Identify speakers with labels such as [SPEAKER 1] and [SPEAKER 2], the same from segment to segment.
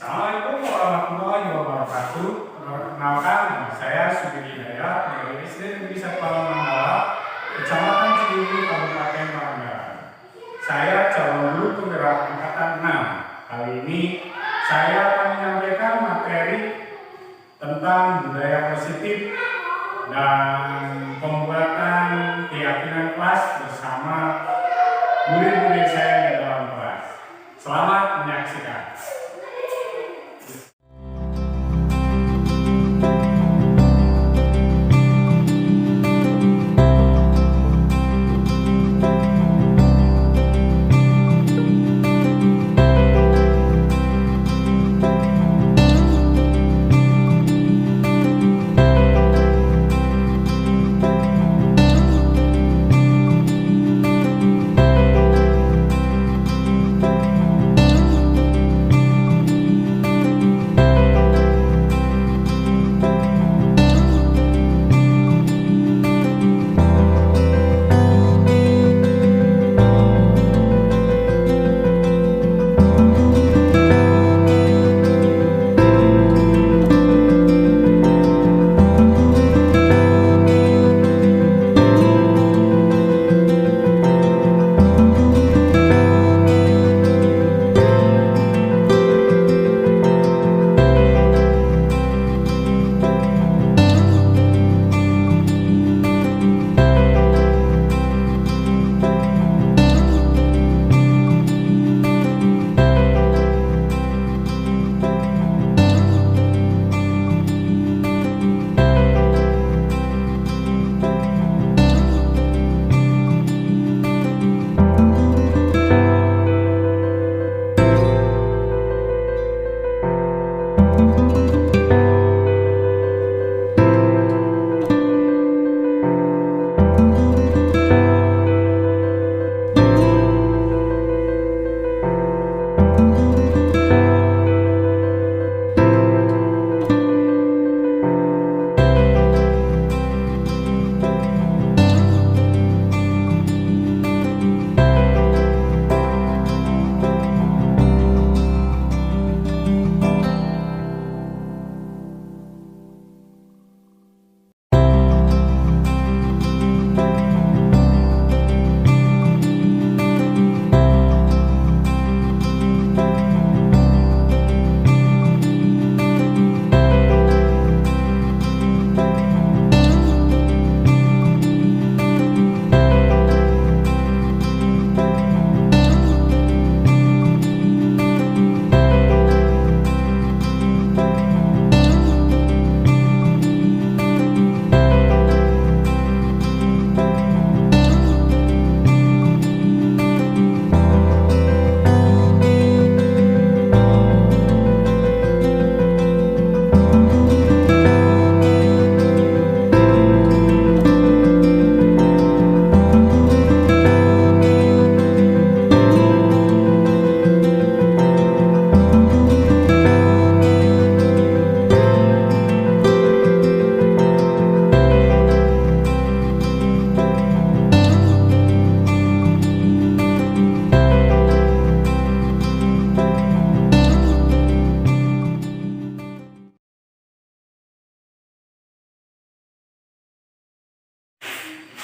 [SPEAKER 1] Assalamualaikum warahmatullahi wabarakatuh. Perkenalkan, nama saya Sugeng Hidayat dari SD Negeri 1 Mandala, Kecamatan Cibiru, Kabupaten Pangandaran. Saya calon guru penggerak angkatan 6. Kali ini saya akan menyampaikan materi tentang budaya positif dan pembuatan keyakinan kelas bersama murid-murid saya di dalam kelas. Selamat menyaksikan.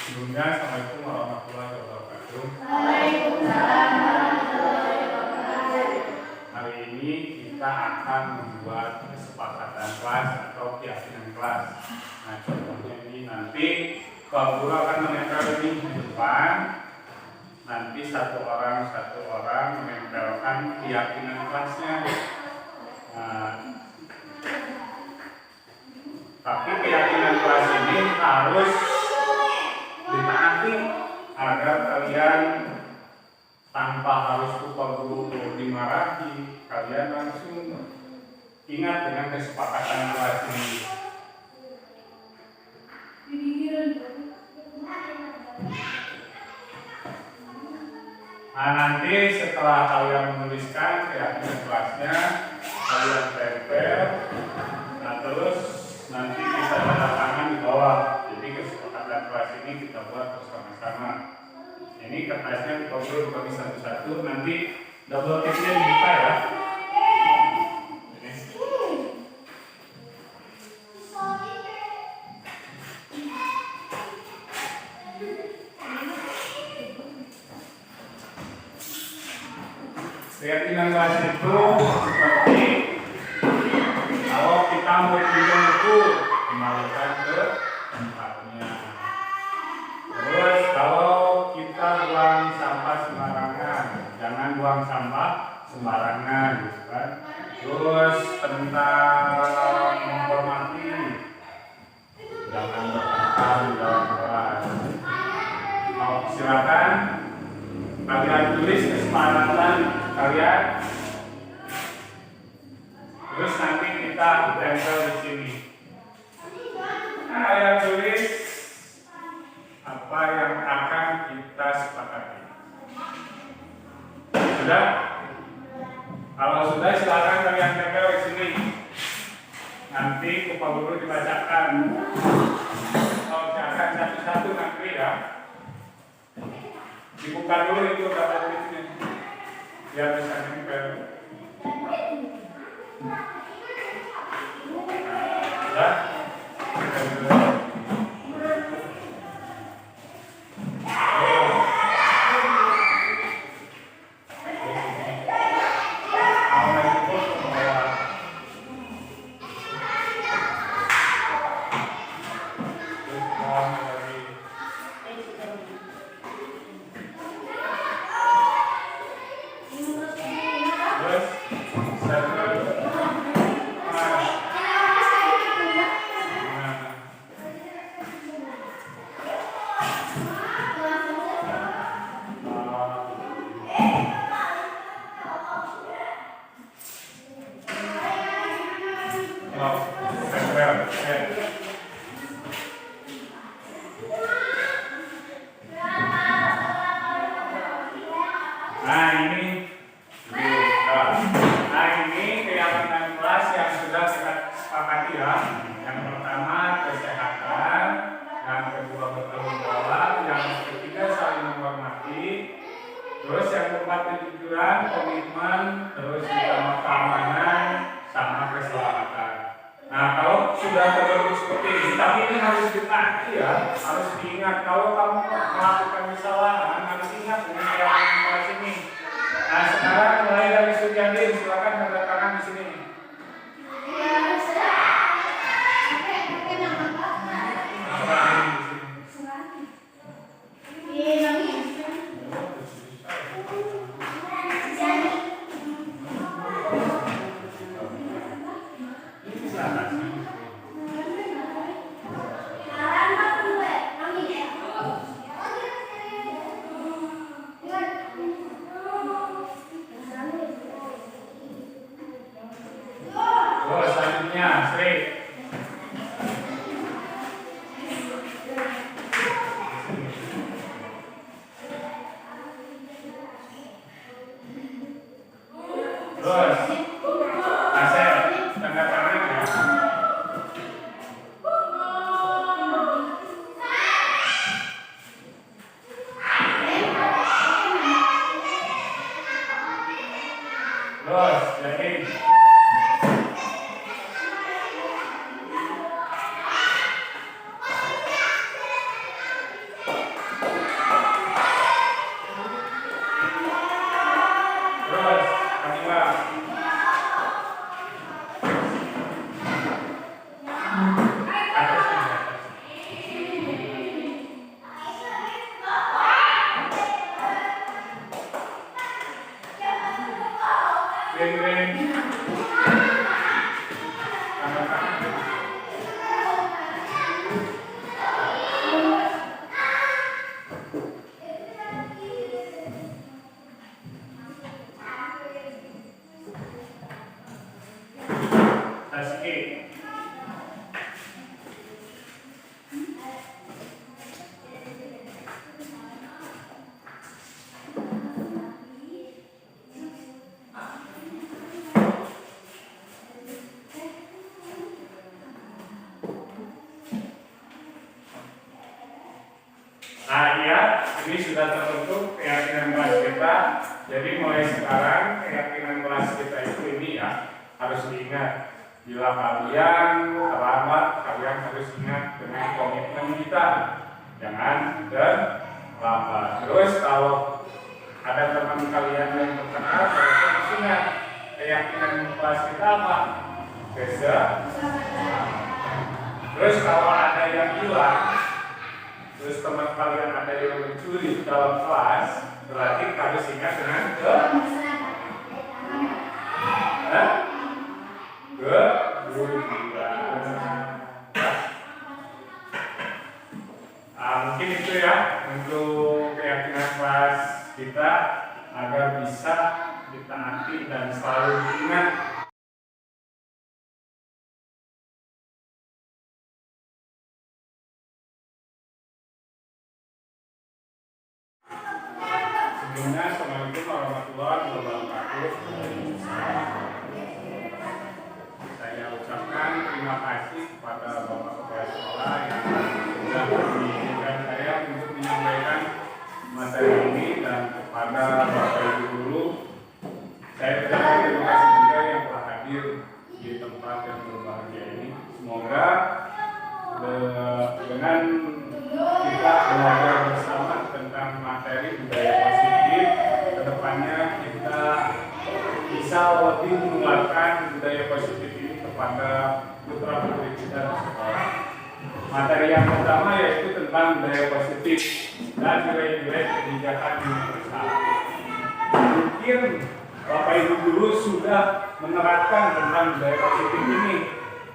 [SPEAKER 1] Sebelumnya, Assalamualaikum warahmatullahi wabarakatuh.
[SPEAKER 2] Waalaikumsalam warahmatullahi wabarakatuh.
[SPEAKER 1] Hari ini kita akan membuat kesepakatan kelas atau keyakinan kelas. Nah, contohnya ini nanti Pak Guru akan menempel ini di depan. Nanti satu orang menempelkan keyakinan kelasnya. Nah, tapi keyakinan kelas ini harus ditaati agar kalian tanpa harus Pak Guru dimarahi, kalian langsung ingat dengan kesepakatan kelas ini. Nah, nanti setelah kalian menuliskan keyakinan kelasnya, kalian tempel. Nah, terus nanti kita tanda tangan di bawah. Jadi kesepakatan kelas ini kita buat bersama-sama. Ini kertasnya Pak Guru bagi satu-satu. Nanti double tipnya dibuka ya. Keyakinan kelas itu seperti kalau kita mau pinjam buku, kembalikan ke tempatnya. Terus kalau kita buang sampah sembarangan, jangan buang sampah sembarangan, gitu kan. Terus tentang menghormati, jangan bertengkar di dalam kelas. Mau silakan kalian tulis kesepakatan kalian. Terus nanti kita tempel di sini. Nah, kalian tulis apa yang akan kita sepakati. Sudah? Kalau sudah silakan kalian tempel di sini. Nanti Bapak Guru dibacakan. Kalau jangan satu-satu nanti ya. Dibuka dulu itu kata tulisnya. Biar bisa nempel. Sudah? Nah ini keyakinan kelas yang sudah kita sepakati ya. Yang pertama kesehatan, yang kedua bertanggung jawab, yang ketiga saling menghormati, terus yang keempat kejujuran, komitmen, terus ditambah keamanan sama keselamatan. Nah kalau sudah terbentuk seperti ini, tapi ini harus ditagih ya, harus diingat. Kalau kamu melakukan kesalahan, harus ingat dengan keyakinan kelas ini. Nah sekarang mulai dari Suryadi, silakan tanda tangan di sini. Selanjutnya, Sri. Terus, Asep, tanda tangan ya. Terus, jadi. Nah iya, ini sudah terbentuk keyakinan kelas kita. Jadi mulai sekarang keyakinan kelas kita itu ini ya harus diingat. Bila kalian terlambat, kalian harus ingat dengan komitmen kita. Jangan terlambat. Terus kalau ada teman kalian yang bertengkar, ingat keyakinan kelas kita apa? Terus kalau ada yang hilang, terus teman kalian ada yang mencuri dalam kelas, berarti harus ingat dengan mungkin itu ya untuk keyakinan kelas kita agar bisa ditaati dan selalu diingat. Sebelumnya, Assalamualaikum warahmatullahi wabarakatuh. Saya ucapkan terima kasih kepada Bapak Kepala Sekolah yang sudah mengizinkan saya untuk menyampaikan materi ini, dan kepada Bapak Ibu guru, saya ucapkan terima kasih juga yang telah hadir di tempat yang berbahagia ini. Semoga dengan kita belajar bersama tentang materi budaya positif, kedepannya kita bisa lebih menularkan budaya positif ini kepada putra putri kita di sekolah. Materi yang pertama yaitu tentang budaya positif dan nilai-nilai kebijakan universal. Mungkin Bapak Ibu guru sudah menerapkan tentang budaya positif ini.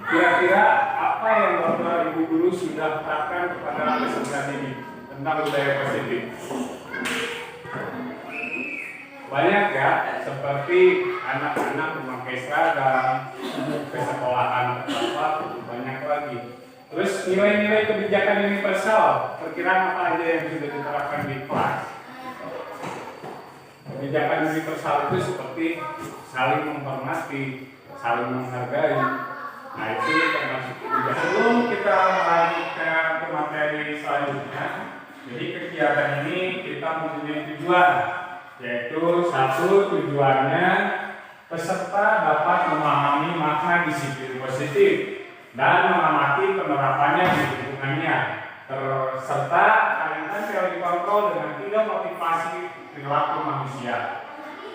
[SPEAKER 1] Kira-kira apa yang Bapak Ibu guru sudah terapkan kepada peserta ini tentang budaya positif? Banyak ya, seperti anak-anak memakai seragam, ke sekolahan terdapat banyak lagi. Terus nilai-nilai kebijakan universal, perkiraan apa aja yang sudah diterapkan di kelas? Kebijakan universal itu seperti saling menghormati, saling menghargai. Nah, itu termasuk kebijakan. Sebelum kita melanjutkan ke materi selanjutnya, jadi kegiatan ini kita mempunyai tujuan, yaitu satu, tujuannya peserta dapat memahami makna disiplin positif dan mengamati penerapannya di lingkungannya, serta kalian telah dikontrol dengan 3 motivasi perilaku manusia.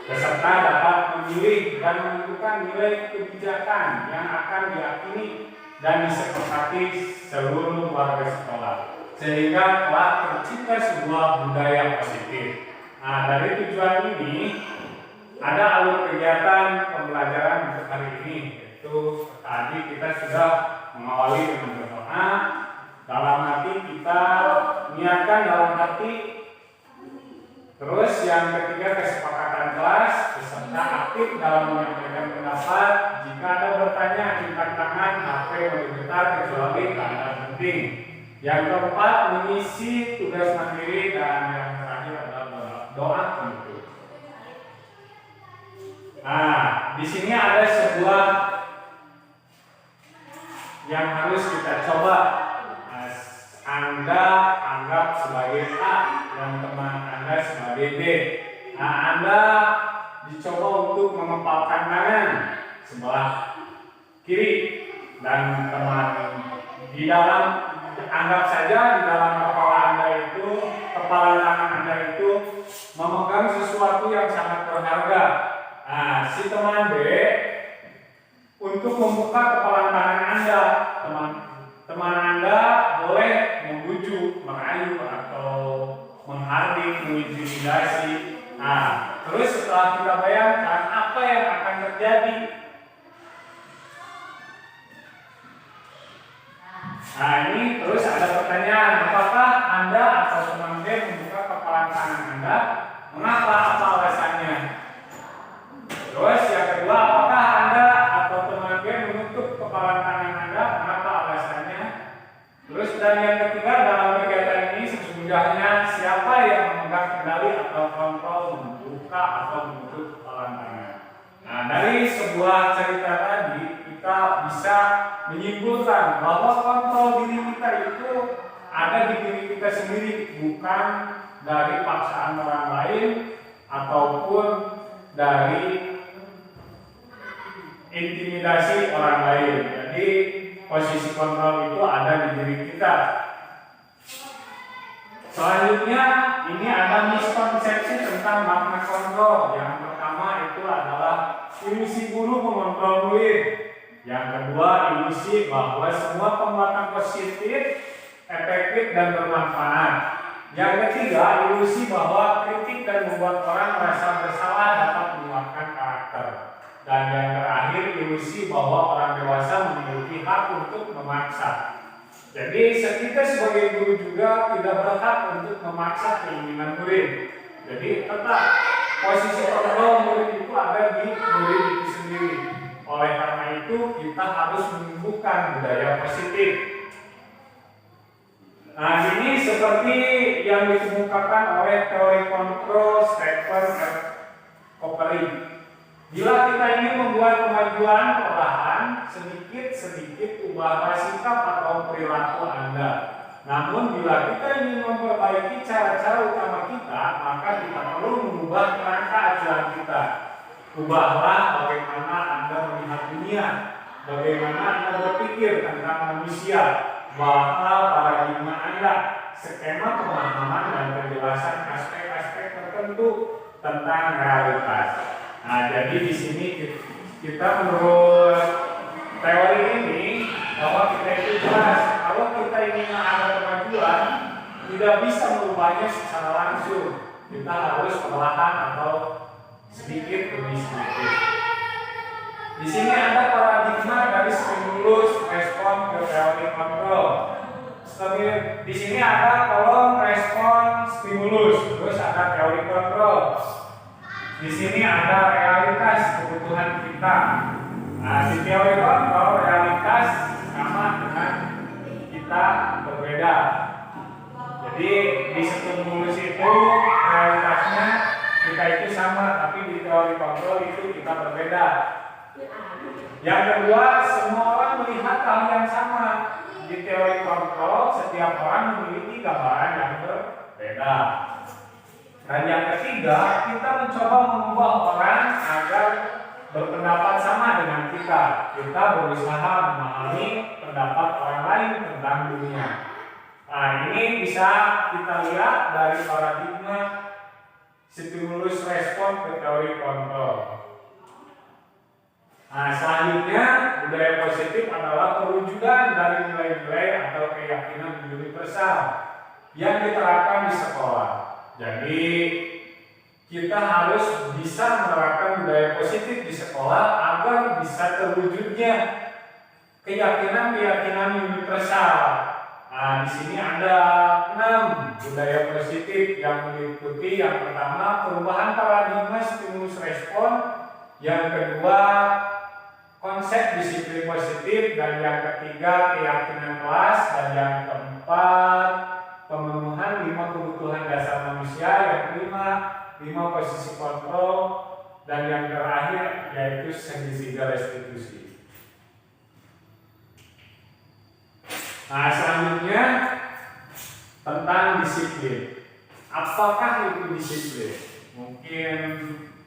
[SPEAKER 1] Peserta dapat memilih dan menentukan nilai kebijakan yang akan diyakini dan disepakati seluruh warga sekolah, sehingga telah tercipta sebuah budaya positif. Nah, dari tujuan ini ada alur kegiatan pembelajaran untuk hari ini, yaitu tadi kita sudah mengawali dengan berdoa. Dalam hati kita niatkan dalam hati. Terus yang ketiga, kesepakatan kelas, peserta aktif dalam menyampaikan pendapat. Jika ada bertanya, angkat tangan, HP boleh getar kecuali keadaan penting. Yang keempat, mengisi tugas mandiri, dan yang terakhir adalah doa penutup. Nah, di sini ada sebuah yang harus kita coba. Anda anggap sebagai A dan teman Anda sebagai B. Nah, Anda dicoba untuk mengepalkan tangan sebelah kiri, dan teman di dalam, anggap saja di dalam kepala Anda itu, kepala tangan Anda itu memegang sesuatu yang sangat berharga. Nah, si teman B untuk membuka kepala tangan Anda, teman Anda boleh membujuk, merayu, atau menghardik, mengintimidasi. Nah, terus setelah kita bayangkan apa yang akan terjadi. Nah, ini terus ada pertanyaan, apakah Anda atau teman B membuka kepala tangan Anda? Mengapa? Apa alasannya? Terus yang kedua, apakah Anda atau teman B menutup kepala tangan Anda? Mengapa alasannya? Terus dan yang ketiga, dalam kegiatan ini sesungguhnya siapa yang memegang kendali atau kontrol membuka atau menutup kepala tangan? Nah, dari sebuah cerita tadi kita bisa menyimpulkan bahwa kontrol diri kita itu ada di diri kita sendiri, bukan dari paksaan orang lain ataupun dari intimidasi orang lain. Jadi posisi kontrol itu ada di diri kita. Selanjutnya ini ada miskonsepsi tentang makna kontrol. Yang pertama itu adalah ilusi guru mengontrol murid. Yang kedua, ilusi bahwa semua penguatan positif, efektif dan bermanfaat. Yang ketiga, ilusi bahwa kritik dan membuat orang merasa bersalah dapat menguatkan karakter. Dan yang terakhir, ilusi bahwa orang dewasa memiliki hak untuk memaksa. Jadi kita sebagai guru juga tidak berhak untuk memaksa keinginan murid. Jadi tetap posisi kontrol murid itu ada di murid itu sendiri. Oleh karena itu kita harus menumbuhkan budaya positif. Nah, ini seperti yang dikemukakan oleh teori kontrol Stephen F. Covey. Bila kita ingin membuat kemajuan perlahan, sedikit-sedikit ubahlah sikap atau perilaku Anda. Namun bila kita ingin memperbaiki cara-cara utama kita, maka kita perlu mengubah kerangka acuan kita. Ubahlah bagaimana Anda melihat dunia, bagaimana Anda berpikir tentang manusia, bahwa paradigma Anda, skema pemahaman dan penjelasan aspek-aspek tertentu tentang realitas. Nah, jadi di sini kita menurut teori ini bahwa kita itu jelas kalau kita ingin ada kemajuan tidak bisa merubahnya secara langsung. Kita harus perlahan atau sedikit demi sedikit. Di sini ada paradigma dari stimulus respon ke teori kontrol. Di sini ada kolom respon stimulus, terus ada teori kontrol. Di sini ada realitas kebutuhan kita. Nah, di teori kontrol realitas sama dengan kita berbeda. Jadi di stimulus itu realitasnya kita itu sama, tapi di teori kontrol itu kita berbeda. Yang kedua, semua orang melihat hal yang sama. Di teori kontrol, setiap orang memiliki gambaran yang berbeda. Dan yang ketiga, kita mencoba mengubah orang agar berpendapat sama dengan kita. Kita berusaha memahami pendapat orang lain tentang dunia. Nah, ini bisa kita lihat dari paradigma stimulus respon ke teori kontrol. Nah, selanjutnya budaya positif adalah perwujudan dari nilai-nilai atau keyakinan universal yang diterapkan di sekolah. Jadi kita harus bisa menerapkan budaya positif di sekolah agar bisa terwujudnya keyakinan-keyakinan universal. Nah, di sini ada 6 budaya positif yang meliputi yang pertama perubahan paradigma stimulus respon, yang kedua konsep disiplin positif, dan yang ketiga keyakinan kelas, dan yang keempat pemenuhan 5 kebutuhan dasar manusia, yang kelima 5 posisi kontrol, dan yang terakhir yaitu segitiga restitusi. Nah, selanjutnya tentang disiplin. Apakah itu disiplin? Mungkin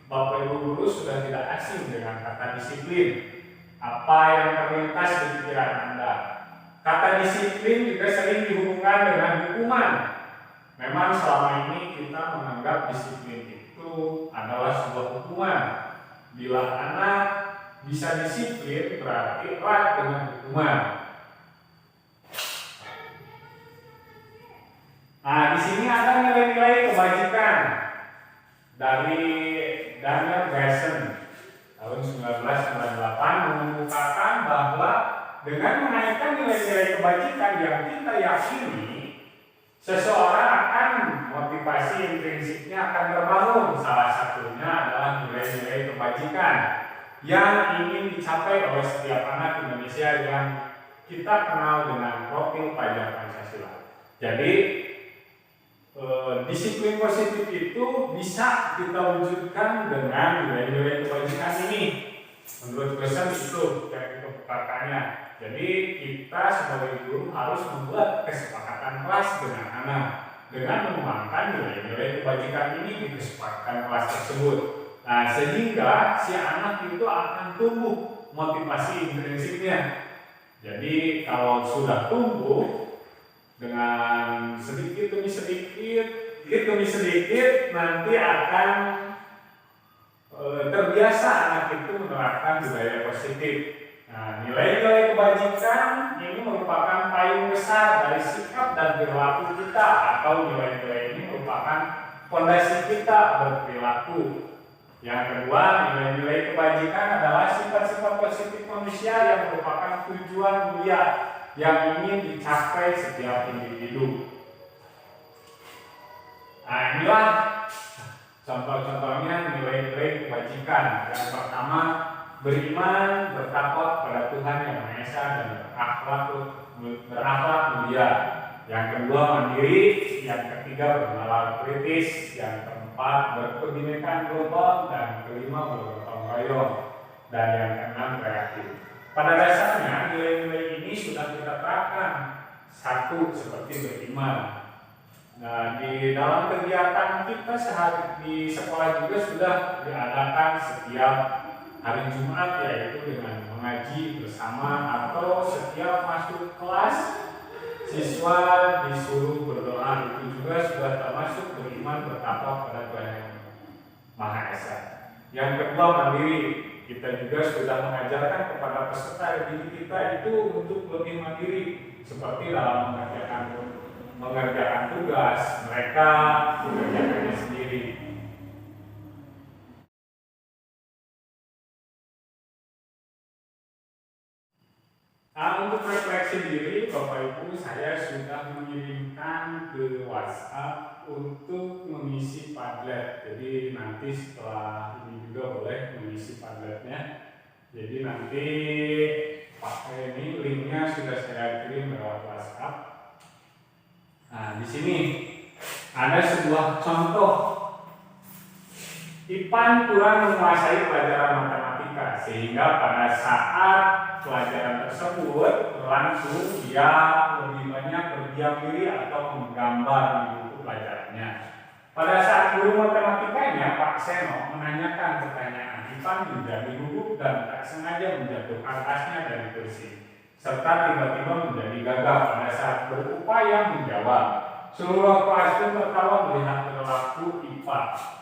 [SPEAKER 1] Bapak Ibu guru sudah tidak asing dengan kata disiplin. Apa yang terlintas di pikiran Anda? Kata disiplin juga sering dihubungkan dengan hukuman. Memang selama ini kita menganggap disiplin itu adalah sebuah hukuman. Bila anak bisa disiplin berarti erat dengan hukuman. Nah, di sini ada nilai-nilai kebajikan dari Daniel Grayson tahun 1998 mengemukakan bahwa dengan menaikkan nilai-nilai kebajikan yang kita yakini, seseorang akan motivasi intrinsiknya akan terbangun. Salah satunya adalah nilai-nilai kebajikan yang ingin dicapai oleh setiap anak Indonesia yang kita kenal dengan profil pelajar Pancasila. Jadi disiplin positif itu bisa kita wujudkan dengan nilai-nilai kebajikan ini. Menurut Grayson itu yang dikemukakannya. Jadi kita sebagai guru harus membuat kesepakatan kelas dengan anak dengan mengembangkan nilai-nilai kebajikan ini di kesepakatan kelas tersebut. Nah, sehingga si anak itu akan tumbuh motivasi intrinsiknya. Jadi kalau sudah tumbuh dengan sedikit demi sedikit nanti akan terbiasa anak itu menerapkan budaya positif. Nah, nilai-nilai kebajikan ini merupakan payung besar dari sikap dan perilaku kita, atau nilai-nilai ini merupakan fondasi kita berperilaku. Yang kedua, nilai-nilai kebajikan adalah sifat-sifat positif manusia yang merupakan tujuan mulia yang ingin dicapai setiap individu. Nah, inilah contoh-contohnya nilai-nilai kebajikan. Yang pertama, beriman, bertakwa pada Tuhan Yang Maha Esa dan berakhlak mulia. Yang kedua, mandiri. Yang ketiga, bernalar kritis. Yang keempat, berkebinekaan global. Dan kelima, bergotong royong. Dan yang keenam, kreatif. Pada dasarnya, nilai-nilai ini sudah kita terapkan. Satu, seperti beriman. Nah, di dalam kegiatan kita sehari di sekolah juga sudah diadakan setiap hari Jumat, yaitu dengan mengaji bersama, atau setiap masuk kelas siswa disuruh berdoa. Itu juga sudah termasuk beriman, bertakwa pada Tuhan Yang Maha Esa. Yang kedua, mandiri. Kita juga sudah mengajarkan kepada peserta didik kita itu untuk lebih mandiri, seperti dalam mengerjakan tugas, mereka mengerjakannya sendiri. Nah, untuk refleksi diri, Bapak Ibu, saya sudah mengirimkan ke WhatsApp untuk mengisi Padlet. Jadi nanti setelah ini juga boleh mengisi Padletnya. Jadi nanti pakai ini, linknya sudah saya kirim lewat WhatsApp. Nah, di sini ada sebuah contoh. Ipan kurang menguasai pelajaran matematika, sehingga pada saat pelajaran tersebut berlangsung dia lebih banyak berdiam diri atau menggambar di buku pelajarannya. Pada saat guru matematikanya, Pak Seno, menanyakan pertanyaan, Ipan menjadi gugup dan tak sengaja menjatuhkan tasnya dari kursi, serta tiba-tiba menjadi gagap pada saat berupaya menjawab. Seluruh kelas pun tertawa melihat perilaku IPA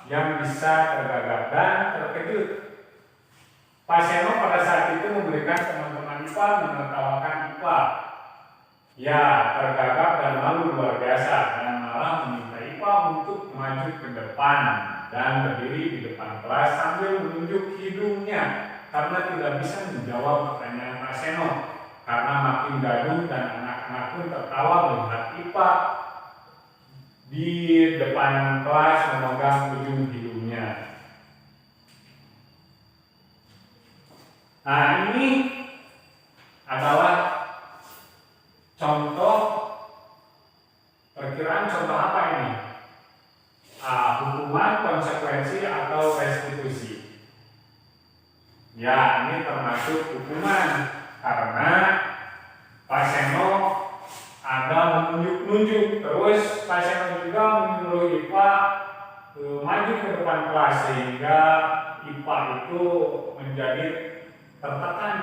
[SPEAKER 1] yang bisa tergagap dan terkejut. Pak Seno pada saat itu memberikan teman-teman IPA menertawakan IPA. Ya, tergagap dan malu luar biasa, dan malah meminta IPA untuk maju ke depan dan berdiri di depan kelas sambil menunjuk hidungnya karena tidak bisa menjawab pertanyaan Pak Seno. Karena makin gaduh dan anak-anak pun tertawa melihat IPA di depan kelas memegang ujung hidungnya. Nah, ini adalah contoh, perkiraan contoh apa ini? Hukuman, konsekuensi, atau restitusi. Ya, ini termasuk hukuman karena Pak Seno ada menunjuk-nunjuk, terus Pak Seno juga menyuruh IPA maju ke depan kelas, sehingga IPA itu menjadi tertekan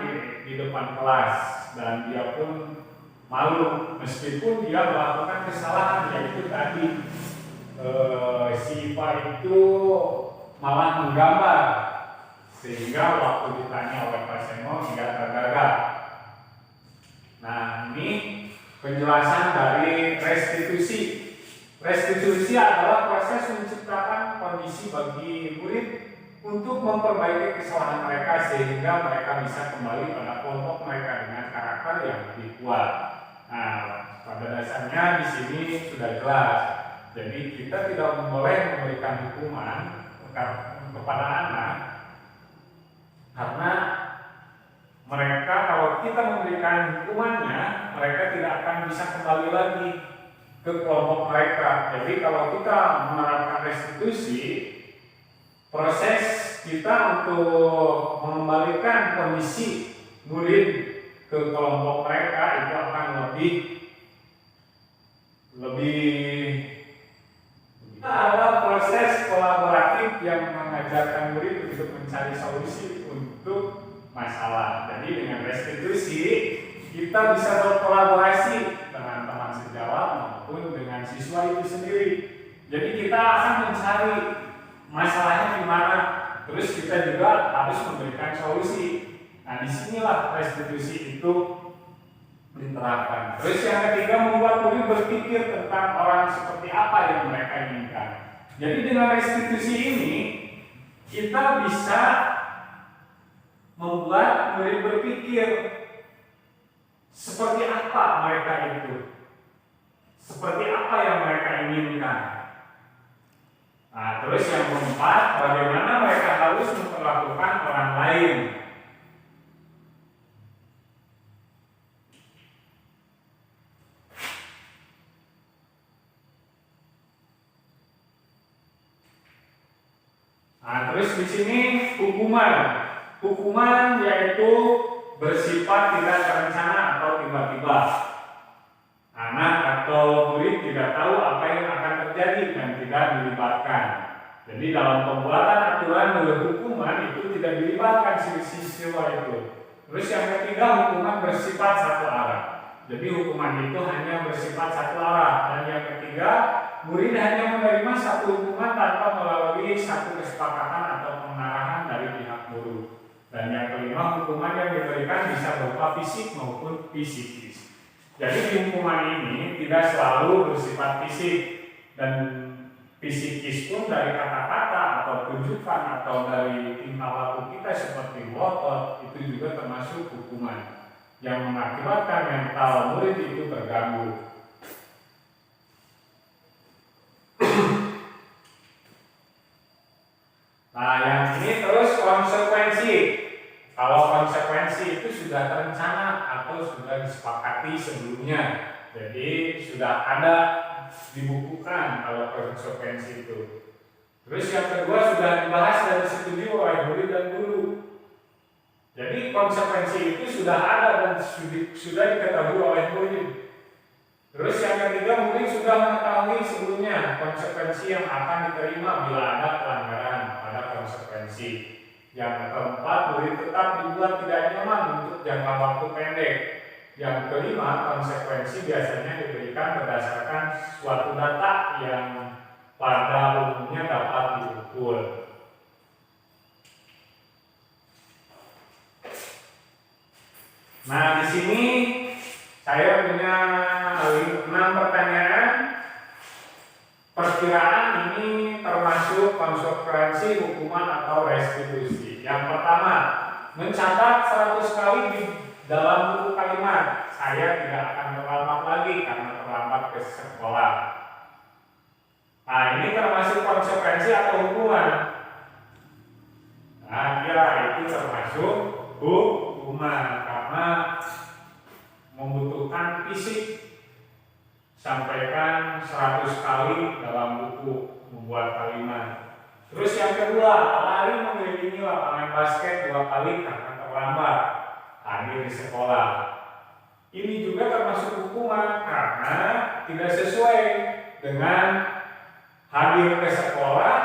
[SPEAKER 1] di depan kelas dan dia pun malu meskipun dia melakukan kesalahan, yaitu tadi si IPA itu malah menggambar, sehingga waktu ditanya oleh Pak Seno dia tergagap. Nah, ini penjelasan dari restitusi. Restitusi adalah proses menciptakan kondisi bagi murid untuk memperbaiki kesalahan mereka sehingga mereka bisa kembali pada kelompok mereka dengan karakter yang lebih kuat. Nah, pada dasarnya di sini sudah jelas. Jadi kita tidak boleh memberikan hukuman kepada anak karena mereka, kalau kita memberikan hukumannya, mereka tidak akan bisa kembali lagi ke kelompok mereka. Jadi kalau kita menerapkan restitusi, proses kita untuk mengembalikan kondisi murid ke kelompok mereka itu akan lebih ada proses kolaboratif yang mengajarkan murid untuk mencari solusi untuk masalah. Jadi dengan restitusi kita bisa berkolaborasi dengan teman sejawat maupun dengan siswa itu sendiri. Jadi kita akan mencari masalahnya di mana, terus kita juga harus memberikan solusi. Nah, disinilah restitusi itu diterapkan. Terus yang ketiga, membuat murid berpikir tentang orang seperti apa yang mereka inginkan. Jadi dengan restitusi ini kita bisa membuat murid berpikir seperti apa mereka itu, seperti apa yang mereka inginkan. Nah, terus yang keempat, bagaimana mereka harus memperlakukan orang lain. Nah, terus di sini hukuman. Hukuman yaitu bersifat tidak terencana atau tiba-tiba. Anak atau murid tidak tahu apa yang akan terjadi dan tidak dilibatkan. Jadi dalam pembuatan aturan hukuman itu tidak dilibatkan siswa itu. Terus yang ketiga, hukuman bersifat satu arah. Jadi hukuman itu hanya bersifat satu arah. Dan yang ketiga, murid hanya menerima satu hukuman tanpa melalui satu kesepakatan atau pengarahan dari pihak guru. Dan yang kelima, hukuman yang diberikan bisa berupa fisik maupun psikis. Jadi di hukuman ini tidak selalu bersifat fisik, dan psikis pun dari kata-kata atau tunjukkan atau dari tingkah laku kita seperti ngotot itu juga termasuk hukuman yang mengakibatkan mental murid itu terganggu. Nah, yang ini terus konsekuensi. Kalau konsekuensi itu sudah terencana atau sudah disepakati sebelumnya, jadi sudah ada dibukukan kalau konsekuensi itu. Terus yang kedua, sudah dibahas dan disetujui oleh murid dan guru. Jadi konsekuensi itu sudah ada dan sudah diketahui oleh murid. Terus yang ketiga, murid sudah mengetahui sebelumnya konsekuensi yang akan diterima bila ada pelanggaran pada konsekuensi. Yang keempat, murid tetap dibuat tidak nyaman untuk jangka waktu pendek. Yang kelima, konsekuensi biasanya diberikan berdasarkan suatu data yang pada umumnya dapat diukur. Nah, di sini saya punya 6 pertanyaan. Perkiraan ini termasuk konsekuensi hukuman atau restitusi. Yang pertama, mencatat 100 kali di dalam buku kalimat, saya tidak akan terlambat lagi karena terlambat ke sekolah. Nah, ini termasuk konsekuensi atau hukuman? Nah, ya, itu termasuk hukuman karena membutuhkan fisik. Sampaikan 100 kali dalam buku membuat kalimat. Terus yang kedua, lari mengelilingi lapangan basket 2 kali karena terlambat hadir di sekolah. Ini juga termasuk hukuman karena tidak sesuai dengan hadir ke sekolah,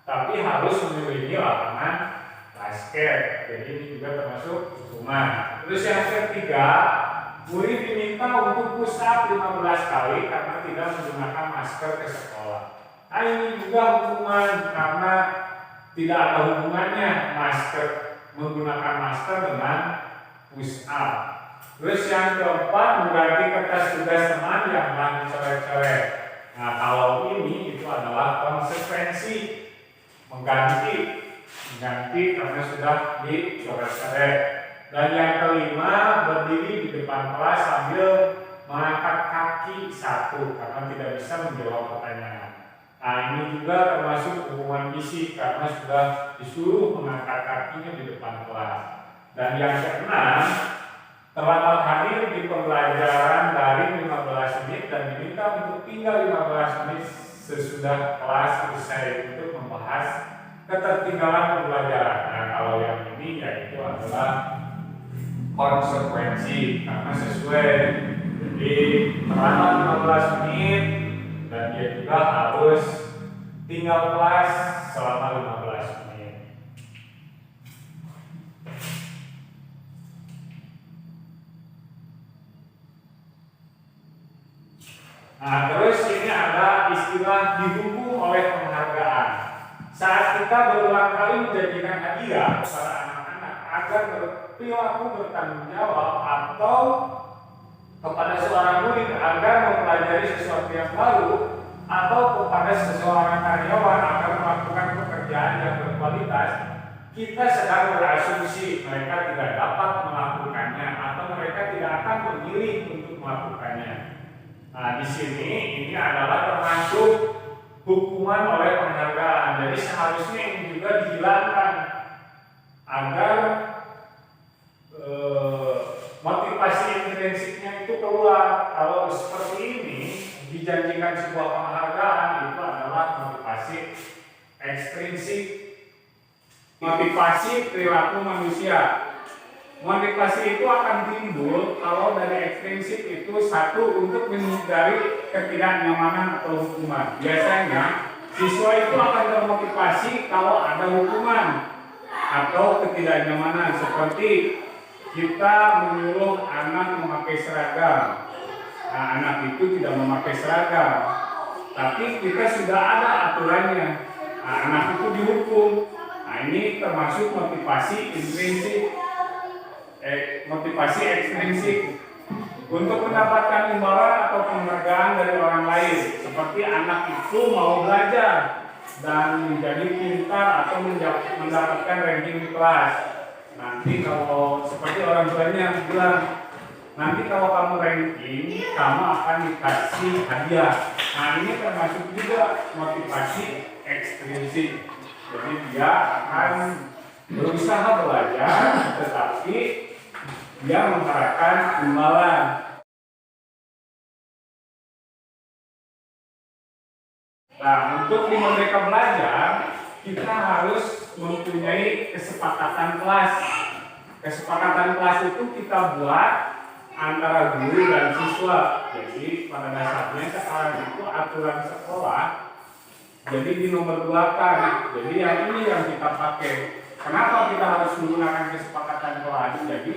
[SPEAKER 1] tapi harus mengelilingi lapangan basket. Jadi ini juga termasuk hukuman. Terus yang ketiga, murid diminta untuk push up 15 kali karena tidak menggunakan masker ke sekolah. Nah, ini juga hukuman karena tidak ada hubungannya menggunakan masker dengan push up. Terus yang keempat, mengganti kertas tugas teman yang telah dicoret-coret. Nah, kalau ini itu adalah konsekuensi mengganti karena sudah dicoret-coret. Dan yang kelima, berdiri di depan kelas sambil mengangkat kaki 1 karena tidak bisa menjawab pertanyaan. Nah, ini juga termasuk hukuman fisik karena sudah disuruh mengangkat kakinya di depan kelas. Dan yang keenam, terlambat hadir di pembelajaran daring 15 menit dan diminta untuk tinggal 15 menit sesudah kelas usai untuk membahas ketertinggalan pembelajaran. Nah, kalau yang ini yaitu adalah konsekuensi karena sesuai, jadi terlambat 15 menit dan dia juga harus tinggal kelas selama 15 menit. Nah, terus ini ada istilah dihukum oleh penghargaan. Saat kita berulang kali menjanjikan hadiah kepada anak-anak agar berperilaku bertanggung jawab atau kepada seorang murid agar mempelajari sesuatu yang baru atau kepada seseorang karyawan agar melakukan pekerjaan yang berkualitas, kita sedang berasumsi mereka tidak dapat melakukannya atau mereka tidak akan memilih untuk melakukannya. Nah, di sini ini adalah termasuk hukuman oleh penghargaan. Jadi seharusnya ini juga dihilangkan agar motivasi intrinsiknya itu keluar. Kalau seperti ini dijanjikan sebuah penghargaan, itu adalah motivasi ekstrinsik, motivasi perilaku manusia. Motivasi itu akan timbul kalau dari ekstrinsik itu satu untuk menghindari ketidaknyamanan atau hukuman. Biasanya siswa itu akan termotivasi kalau ada hukuman atau ketidaknyamanan, seperti kita menyuruh anak memakai seragam. Nah, anak itu tidak memakai seragam, tapi kita sudah ada aturannya. Nah, anak itu dihukum. Nah, ini termasuk motivasi intrinsik, motivasi ekstrinsik. Untuk mendapatkan imbalan atau penghargaan dari orang lain, seperti anak itu mau belajar dan menjadi pintar atau mendapatkan ranking di kelas. Nanti kalau seperti orang tuanya bilang, nanti kalau kamu ranking, kamu akan dikasih hadiah. Nah, ini termasuk juga motivasi ekstrinsik. Jadi dia akan berusaha belajar, tetapi dia mengharapkan imbalan. Nah, untuk di Merdeka Belajar, kita harus mempunyai kesepakatan kelas. Kesepakatan kelas itu kita buat antara guru dan siswa. Jadi pada dasarnya sekarang itu aturan sekolah jadi dinomorduakan. Jadi yang ini yang kita pakai. Kenapa kita harus menggunakan kesepakatan kelas? Jadi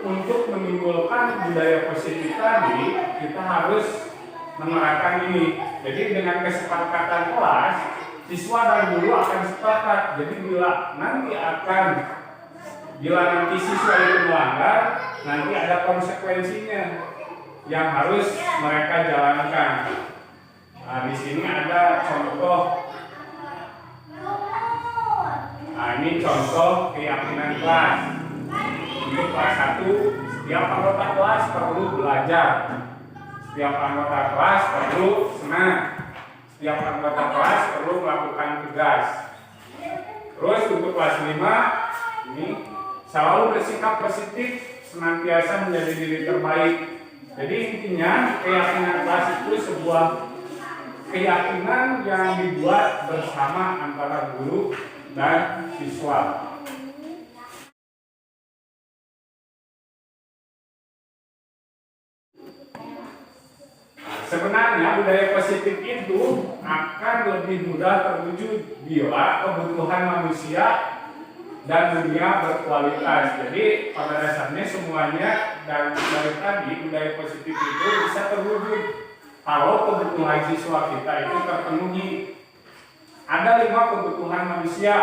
[SPEAKER 1] untuk menimbulkan budaya positif tadi, kita harus menerapkan ini. Jadi dengan kesepakatan kelas, siswa dan guru akan sepakat. Jadi bila nanti siswa itu melanggar, nanti ada konsekuensinya yang harus mereka jalankan. Nah, di sini ada contoh. Nah, ini contoh keyakinan kelas. Untuk kelas 1, setiap anggota kelas perlu belajar. Setiap anggota kelas perlu senang. Setiap anggota kelas perlu melakukan tugas. Terus untuk kelas 5, ini selalu bersikap positif, senantiasa menjadi diri terbaik. Jadi intinya keyakinan kelas itu sebuah keyakinan yang dibuat bersama antara guru dan siswa. Sebenarnya budaya positif itu akan lebih mudah terwujud bila kebutuhan manusia dan dunia berkualitas. Jadi pada dasarnya semuanya dari tadi budaya positif itu bisa terwujud kalau kebutuhan siswa kita itu terpenuhi. Ada 5 kebutuhan manusia.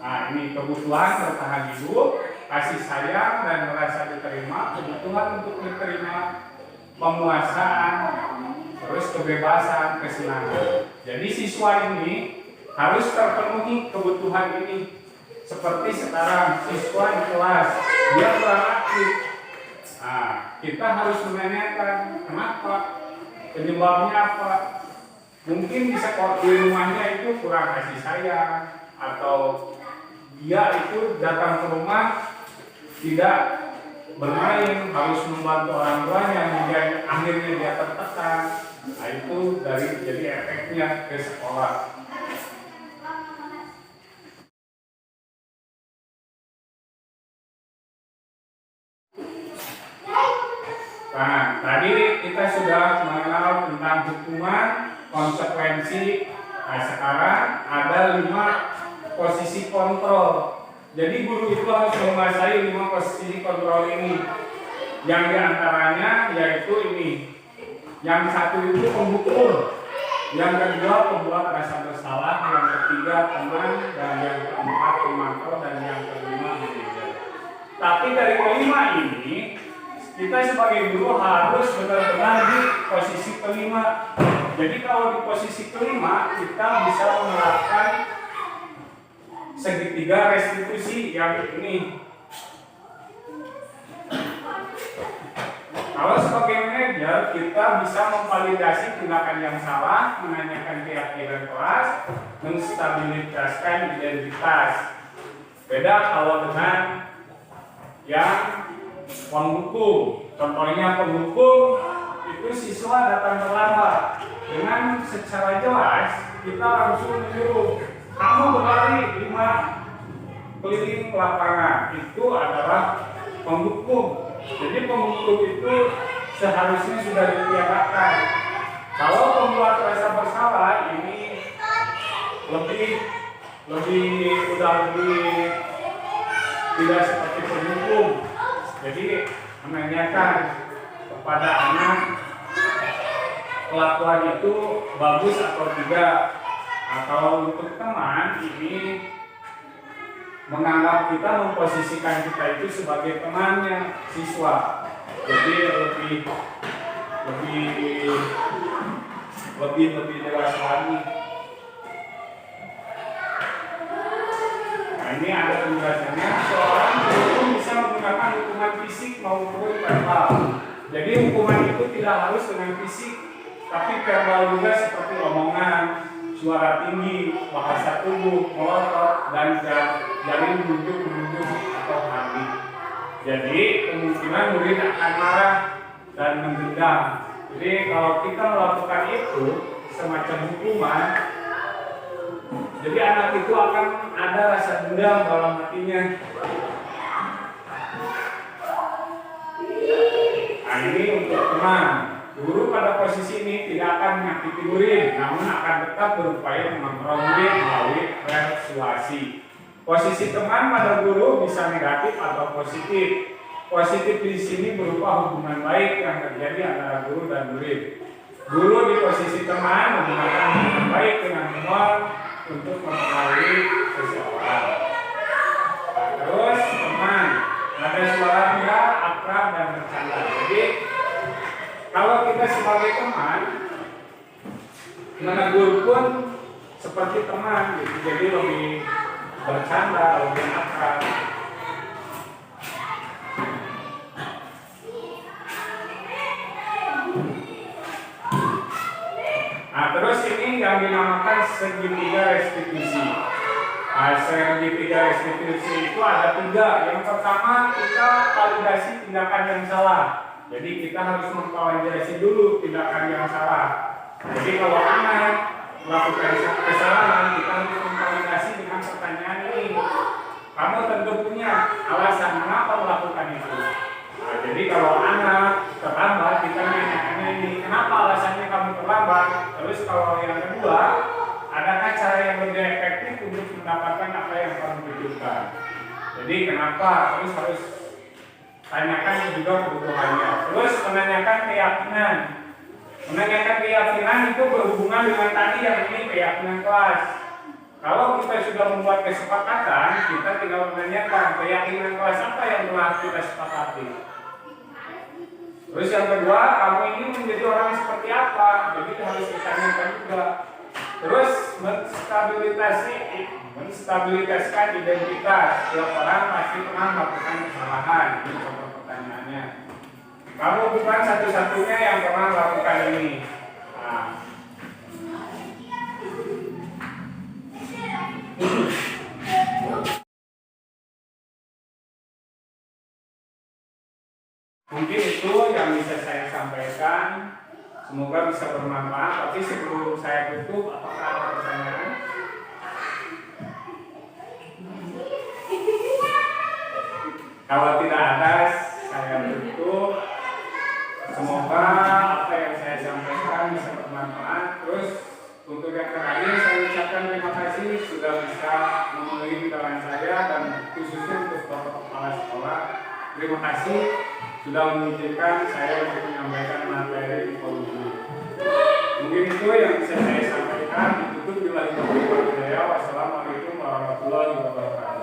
[SPEAKER 1] Nah, ini kebutuhan bertahan hidup, kasih sayang dan merasa diterima, kebutuhan untuk diterima, penguasaan, terus kebebasan, kesenangan. Jadi siswa ini harus terpenuhi kebutuhan ini. Seperti sekarang siswa di kelas, dia kurang aktif. Nah, kita harus menanyakan kenapa, penyebabnya apa. Mungkin di sekolah di rumahnya itu kurang kasih sayang, atau dia itu datang ke rumah tidak bermain, harus membantu orang tuanya, akhirnya dia tertekan. Nah, itu jadi efeknya ke sekolah. Nah, tadi kita sudah mengenal tentang hukuman, konsekuensi. Nah, sekarang ada 5 posisi kontrol. Jadi guru itu harus menguasai 5 posisi kontrol ini. Yang diantaranya yaitu ini. Yang satu itu pemukul, yang kedua pembuat rasa bersalah, yang ketiga teman, dan yang keempat pemantau, dan yang kelima manajer. Tapi dari kelima ini kita sebagai guru harus benar-benar di posisi kelima. Jadi kalau di posisi kelima kita bisa menerapkan segitiga restitusi yang ini. Kalau sebagai manajer kita bisa memvalidasi tindakan yang salah, menanyakan keyakinan kelas, menstabilitaskan identitas. Beda kalau dengan yang penghukum. Contohnya penghukum itu siswa datang terlambat. Dengan secara jelas kita langsung menyuruh kamu berlari 5 keliling lapangan. Itu adalah penghukum. Jadi penghukum itu seharusnya sudah ditiadakan. Kalau pembuat rasa bersalah ini lebih tidak seperti penghukum. Jadi menanyakan kepada anak kelakuan itu bagus atau tidak. Atau untuk teman ini menganggap kita, memposisikan kita itu sebagai temannya siswa. Jadi lebih dewasa lagi. Nah, ini ada penjelasannya. Seorang guru bisa menggunakan hukuman fisik maupun verbal. Jadi hukuman itu tidak harus dengan fisik, tapi verbal juga seperti omongan, suara tinggi, bahasa tubuh, melotot, dan jari menunjuk atau hati. Jadi kemungkinan murid akan marah dan mendendam. Jadi kalau kita melakukan itu semacam hukuman, jadi anak itu akan ada rasa dendam dalam hatinya. Nah ini untuk teman. Guru pada posisi ini tidak akan menyakiti murid, namun akan tetap berupaya mengontrol murid melalui persuasi. Posisi teman pada guru bisa negatif atau positif. Positif di sini berupa hubungan baik yang terjadi antara guru dan murid. Guru di posisi teman menggunakan hubungan baik dengan humor untuk mempengaruhi seseorang. Terus teman, ada suara dia akrab dan bercanda. Jadi kalau kita sebagai teman menegur pun seperti teman, gitu. Jadi lebih bercanda, lebih akrab. Nah terus ini yang dinamakan segitiga restitusi. Nah, segitiga restitusi itu ada 3. Yang pertama kita validasi tindakan yang salah. Jadi kita harus memvalidasi dulu tindakan yang salah. Jadi kalau anak melakukan kesalahan, kita harus memvalidasi dengan pertanyaan ini. Kamu tentu punya alasan mengapa melakukan itu. Nah, jadi kalau anak terlambat, kita menanyakannya ini, kenapa alasannya kamu terlambat? Terus kalau yang kedua, adakah cara yang lebih efektif untuk mendapatkan apa yang kamu butuhkan? Jadi kenapa? Terus harus tanyakan juga kebutuhannya. Terus menanyakan keyakinan. Menanyakan keyakinan itu berhubungan dengan tadi yang ini keyakinan kelas. Kalau kita sudah membuat kesepakatan, kita tinggal menanyakan keyakinan kelas apa yang telah kita sepakati. Terus yang kedua, kamu ini menjadi orang seperti apa? Jadi harus ditanyakan juga. Terus menstabilitaskan identitas. Setiap orang pasti pernah melakukan kesalahan. Ini contoh pertanyaannya. Kamu bukan satu-satunya yang pernah melakukan ini. Nah. Mungkin itu yang bisa saya sampaikan. Semoga bisa bermanfaat. Tapi sebelum saya tutup, apakah ada pertanyaan? Kalau tidak ada, saya tutup. Semoga apa yang saya sampaikan bisa bermanfaat. Terus untuk yang terakhir, saya ucapkan terima kasih sudah bisa memenuhi undangan saya dan khususnya untuk Bapak Kepala Sekolah. Terima kasih sudah mengizinkan saya untuk menyampaikan materi di forum ini. Mungkin itu yang bisa saya sampaikan. Ditutup bila Wassalamualaikum warahmatullahi wabarakatuh.